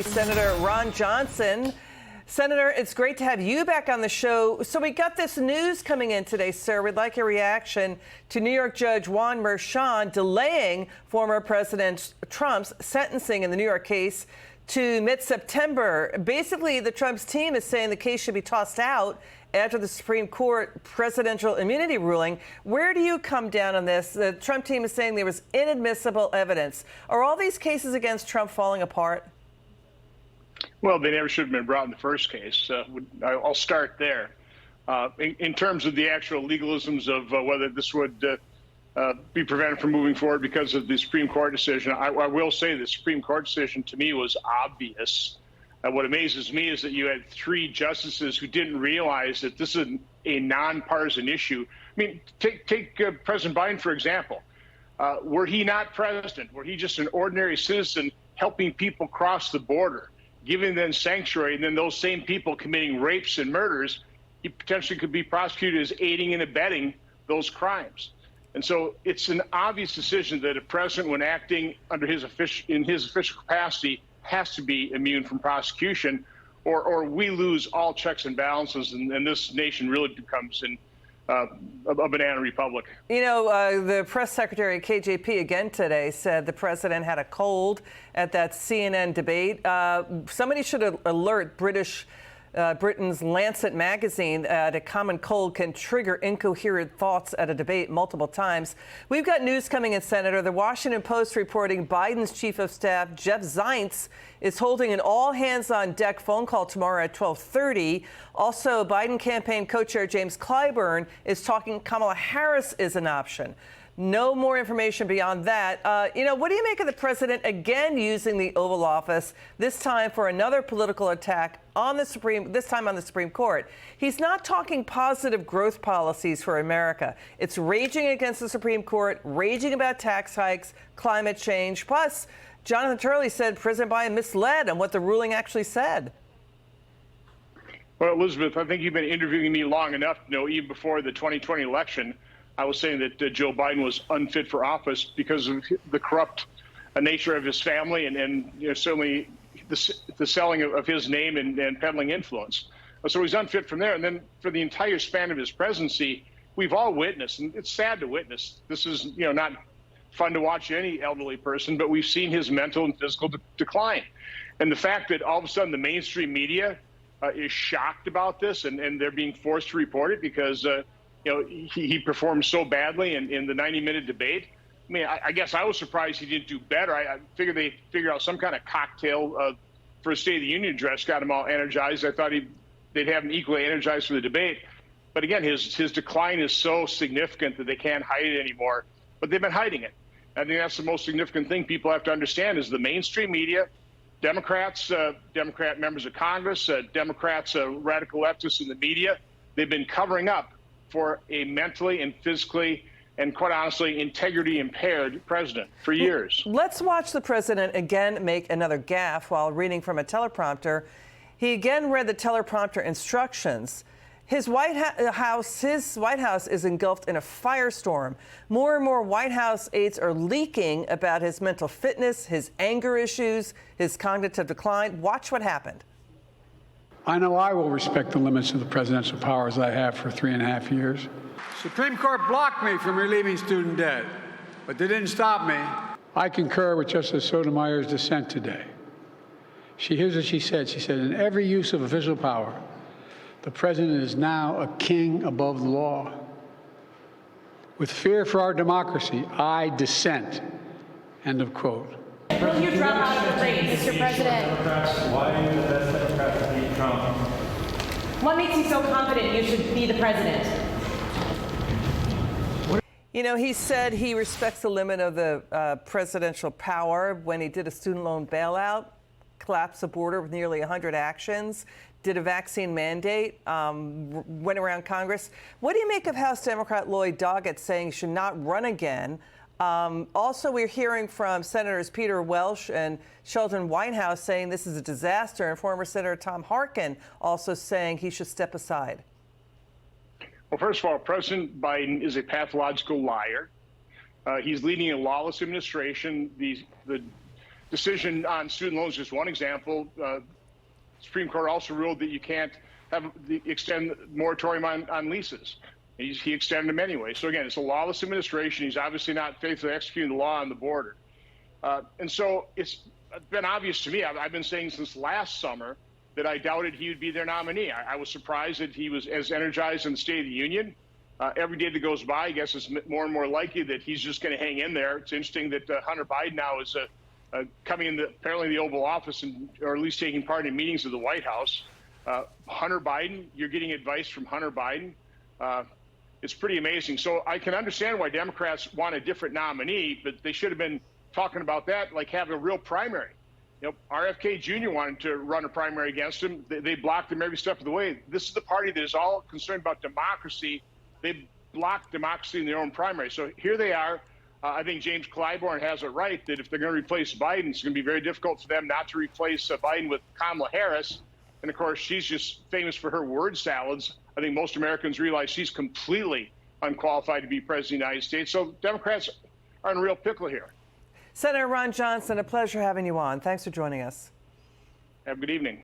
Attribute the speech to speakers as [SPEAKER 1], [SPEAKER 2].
[SPEAKER 1] Senator Ron Johnson. Senator, it's great to have you back on the show. So we got this news coming in today, sir. We'd like your reaction to New York Judge Juan Merchan delaying former President Trump's sentencing in the New York case to mid-September. Basically, the Trump's team is saying the case should be tossed out after the Supreme Court presidential immunity ruling. Where do you come down on this? The Trump team is saying there was inadmissible evidence. Are all these cases against Trump falling apart?
[SPEAKER 2] Well, they never should have been brought in the first case. I'll start there. In terms of the actual legalisms of whether this would be prevented from moving forward because of the Supreme Court decision, I will say the Supreme Court decision to me was obvious. What amazes me is that you had three justices who didn't realize that this is a nonpartisan issue. I mean, take President Biden, for example. Were he not president, were he just an ordinary citizen helping people cross the border, giving them sanctuary, and then those same people committing rapes and murders, he potentially could be prosecuted as aiding and abetting those crimes. And so it's an obvious decision that a president, when acting under his official capacity, has to be immune from prosecution, or we lose all checks and balances, and this nation really becomes a banana republic. You
[SPEAKER 1] know, the press secretary at KJP again today said the president had a cold at that CNN debate. Somebody should alert Britain's Lancet magazine that a common cold can trigger incoherent thoughts at a debate multiple times. We've got news coming in, Senator. The Washington Post reporting Biden's chief of staff, Jeff Zients, is holding an all-hands-on-deck phone call tomorrow at 12:30. Also, Biden campaign co-chair James Clyburn is talking Kamala Harris is an option. No more information beyond that. What do you make of the president again using the Oval Office, this time for another political attack on the Supreme Court? He's not talking positive growth policies for America. It's raging against the Supreme Court, raging about tax hikes, climate change. Plus, Jonathan Turley said President Biden misled on what the ruling actually said.
[SPEAKER 2] Well, Elizabeth, I think you've been interviewing me long enough to know even before the 2020 election, I was saying that Joe Biden was unfit for office because of the corrupt nature of his family and certainly the selling of his name and peddling influence. So he's unfit from there. And then for the entire span of his presidency, we've all witnessed, and it's sad to witness. This is not fun to watch any elderly person, but we've seen his mental and physical decline. And the fact that all of a sudden the mainstream media is shocked about this and they're being forced to report it because he performed so badly in the 90-minute debate. I mean, I guess I was surprised he didn't do better. I figured they figured out some kind of cocktail for a State of the Union address, got him all energized. I thought they'd have him equally energized for the debate. But again, his decline is so significant that they can't hide it anymore. But they've been hiding it. I think that's the most significant thing people have to understand is the mainstream media, Democrats, Democrat members of Congress, Democrats, radical leftists in the media, they've been covering up for a mentally and physically and, quite honestly, integrity impaired president for years.
[SPEAKER 1] Let's watch the president again make another gaffe while reading from a teleprompter. He again read the teleprompter instructions. His White House is engulfed in a firestorm. More and more White House aides are leaking about his mental fitness, his anger issues, his cognitive decline. Watch what happened.
[SPEAKER 3] I know I will respect the limits of the presidential powers I have for 3.5 years. Supreme Court blocked me from relieving student debt, but they didn't stop me. I concur with Justice Sotomayor's dissent today. Here's what she said. She said, in every use of official power, the president is now a king above the law. With fear for our democracy, I dissent. End of quote.
[SPEAKER 4] Will you drop out of the race, Mr. President?
[SPEAKER 5] Why are you the best Democrat to beat Trump?
[SPEAKER 4] What makes you so confident you should be the president?
[SPEAKER 1] He said he respects the limit of the presidential power when he did a student loan bailout, collapsed the border with nearly 100 actions, did a vaccine mandate, went around Congress. What do you make of House Democrat Lloyd Doggett saying he should not run again? Also, we're hearing from Senators Peter Welch and Sheldon Whitehouse saying this is a disaster, and former Senator Tom Harkin also saying he should step aside.
[SPEAKER 2] Well, first of all, President Biden is a pathological liar. He's leading a lawless administration. The decision on student loans is just one example. Supreme Court also ruled that you can't extend moratorium on leases. He extended them anyway. So again, it's a lawless administration. He's obviously not faithfully executing the law on the border. And so it's been obvious to me, I've been saying since last summer that I doubted he would be their nominee. I was surprised that he was as energized in the State of the Union. Every day that goes by, I guess it's more and more likely that he's just going to hang in there. It's interesting that Hunter Biden now is coming in apparently the Oval Office or at least taking part in meetings of the White House. Hunter Biden, you're getting advice from Hunter Biden. It's pretty amazing. So I can understand why Democrats want a different nominee, but they should have been talking about that, like having a real primary. RFK Jr. wanted to run a primary against him. They blocked him every step of the way. This is the party that is all concerned about democracy. They blocked democracy in their own primary. So here they are. I think James Clyburn has it right that if they're going to replace Biden, it's going to be very difficult for them not to replace Biden with Kamala Harris. And of course, she's just famous for her word salads. I think most Americans realize she's completely unqualified to be president of the United States. So Democrats are in a real pickle here.
[SPEAKER 1] Senator Ron Johnson, a pleasure having you on. Thanks for joining us.
[SPEAKER 2] Have a good evening.